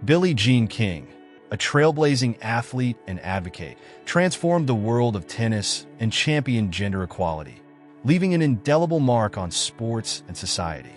Billie Jean King, a trailblazing athlete and advocate, transformed the world of tennis and championed gender equality, leaving an indelible mark on sports and society.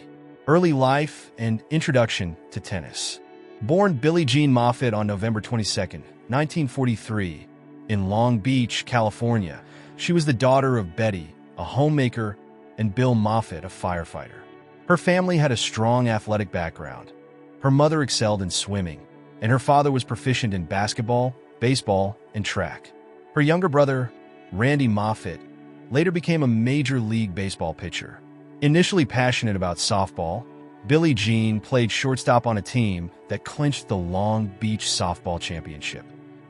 Early life and introduction to tennis. Born Billie Jean Moffitt on November 22, 1943, in Long Beach, California, she was the daughter of Betty, a homemaker, and Bill Moffitt, a firefighter. Her family had a strong athletic background. Her mother excelled in swimming, and her father was proficient in basketball, baseball, and track. Her younger brother, Randy Moffitt, later became a Major League Baseball pitcher. Initially passionate about softball, Billie Jean played shortstop on a team that clinched the Long Beach Softball Championship.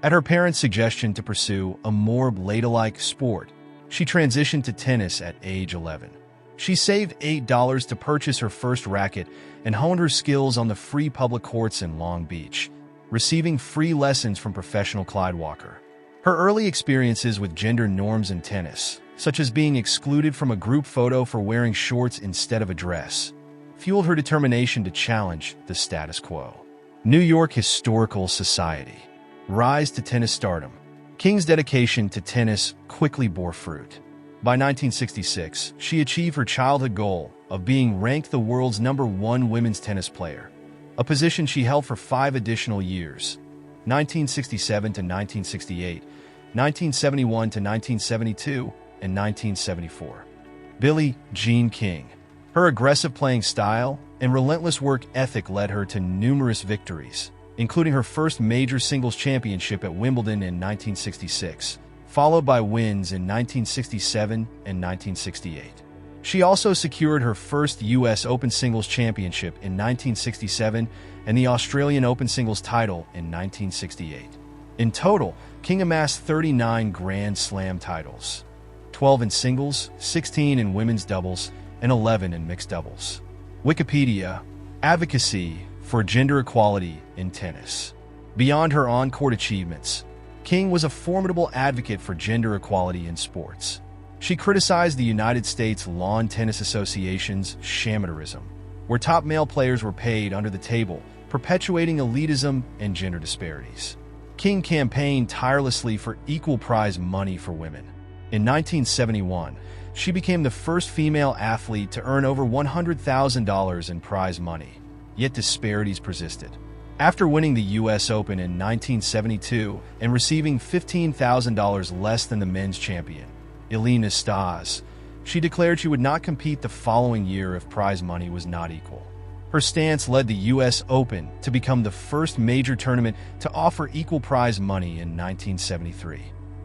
At her parents' suggestion to pursue a more ladylike sport, she transitioned to tennis at age 11. She saved $8 to purchase her first racket and honed her skills on the free public courts in Long Beach, receiving free lessons from professional Clyde Walker. Her early experiences with gender norms in tennis, such as being excluded from a group photo for wearing shorts instead of a dress, fueled her determination to challenge the status quo. New York Historical Society. Rise to tennis stardom. King's dedication to tennis quickly bore fruit. By 1966, she achieved her childhood goal of being ranked the world's #1 women's tennis player, a position she held for 5 additional years, 1967 to 1968, 1971 to 1972, and 1974. Billie Jean King. Her aggressive playing style and relentless work ethic led her to numerous victories, including her first major singles championship at Wimbledon in 1966, followed by wins in 1967 and 1968. She also secured her first U.S. Open singles championship in 1967 and the Australian Open singles title in 1968. In total, King amassed 39 Grand Slam titles, 12 in singles, 16 in women's doubles, and 11 in mixed doubles. Wikipedia. Advocacy for gender equality in tennis. Beyond her on-court achievements, King was a formidable advocate for gender equality in sports. She criticized the United States Lawn Tennis Association's shamateurism, where top male players were paid under the table, perpetuating elitism and gender disparities. King campaigned tirelessly for equal prize money for women. In 1971, she became the first female athlete to earn over $100,000 in prize money, yet disparities persisted. After winning the U.S. Open in 1972 and receiving $15,000 less than the men's champion, Elina Stas, she declared she would not compete the following year if prize money was not equal. Her stance led the U.S. Open to become the first major tournament to offer equal prize money in 1973.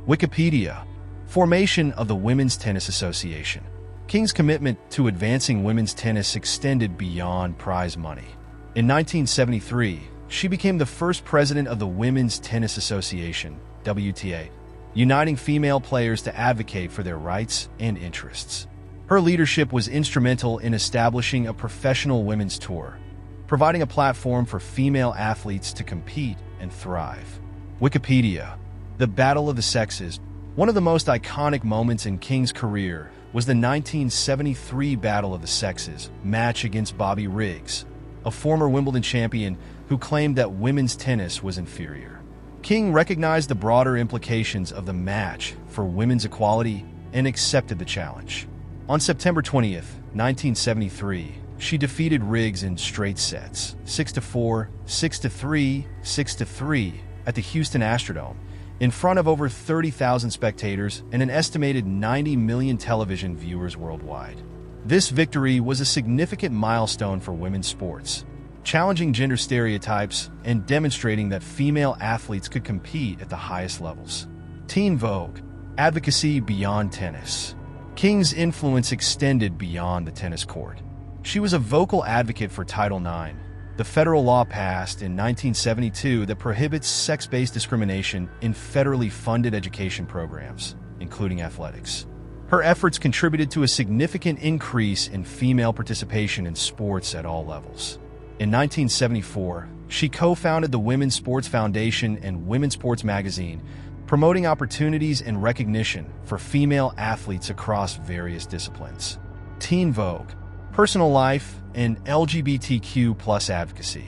Wikipedia. Formation of the Women's Tennis Association. King's commitment to advancing women's tennis extended beyond prize money. In 1973, she became the first president of the Women's Tennis Association, WTA, uniting female players to advocate for their rights and interests. Her leadership was instrumental in establishing a professional women's tour, providing a platform for female athletes to compete and thrive. Wikipedia. The Battle of the Sexes. One of the most iconic moments in King's career was the 1973 Battle of the Sexes match against Bobby Riggs, a former Wimbledon champion who claimed that women's tennis was inferior. King recognized the broader implications of the match for women's equality and accepted the challenge. On September 20th, 1973, she defeated Riggs in straight sets, 6-4, 6-3, 6-3, at the Houston Astrodome, in front of over 30,000 spectators and an estimated 90 million television viewers worldwide. This victory was a significant milestone for women's sports, challenging gender stereotypes and demonstrating that female athletes could compete at the highest levels. Teen Vogue. Advocacy beyond tennis. King's influence extended beyond the tennis court. She was a vocal advocate for Title IX, the federal law passed in 1972 that prohibits sex-based discrimination in federally funded education programs, including athletics. Her efforts contributed to a significant increase in female participation in sports at all levels. In 1974, she co-founded the Women's Sports Foundation and Women's Sports Magazine, promoting opportunities and recognition for female athletes across various disciplines. Teen Vogue. Personal life and LGBTQ+ advocacy.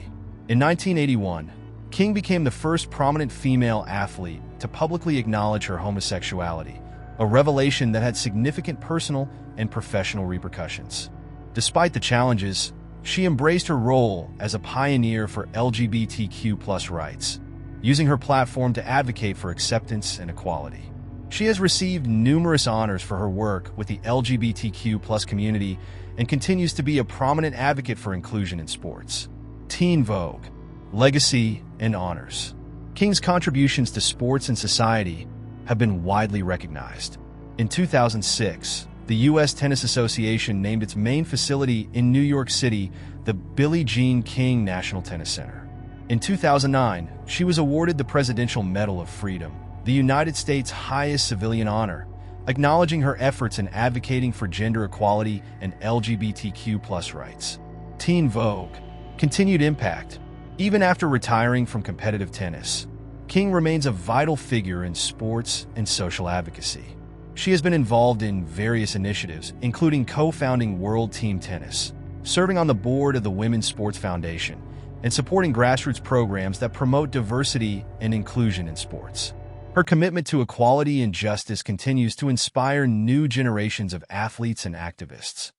In 1981, King became the first prominent female athlete to publicly acknowledge her homosexuality, a revelation that had significant personal and professional repercussions. Despite the challenges, she embraced her role as a pioneer for LGBTQ+ rights, using her platform to advocate for acceptance and equality. She has received numerous honors for her work with the LGBTQ+ community and continues to be a prominent advocate for inclusion in sports. Teen Vogue, legacy, and honors. King's contributions to sports and society have been widely recognized. In 2006, the U.S. Tennis Association named its main facility in New York City the Billie Jean King National Tennis Center. In 2009, she was awarded the Presidential Medal of Freedom, the United States' highest civilian honor, acknowledging her efforts in advocating for gender equality and LGBTQ+ rights. Teen Vogue, continued impact. Even after retiring from competitive tennis, King remains a vital figure in sports and social advocacy. She has been involved in various initiatives, including co-founding World Team Tennis, serving on the board of the Women's Sports Foundation, and supporting grassroots programs that promote diversity and inclusion in sports. Her commitment to equality and justice continues to inspire new generations of athletes and activists.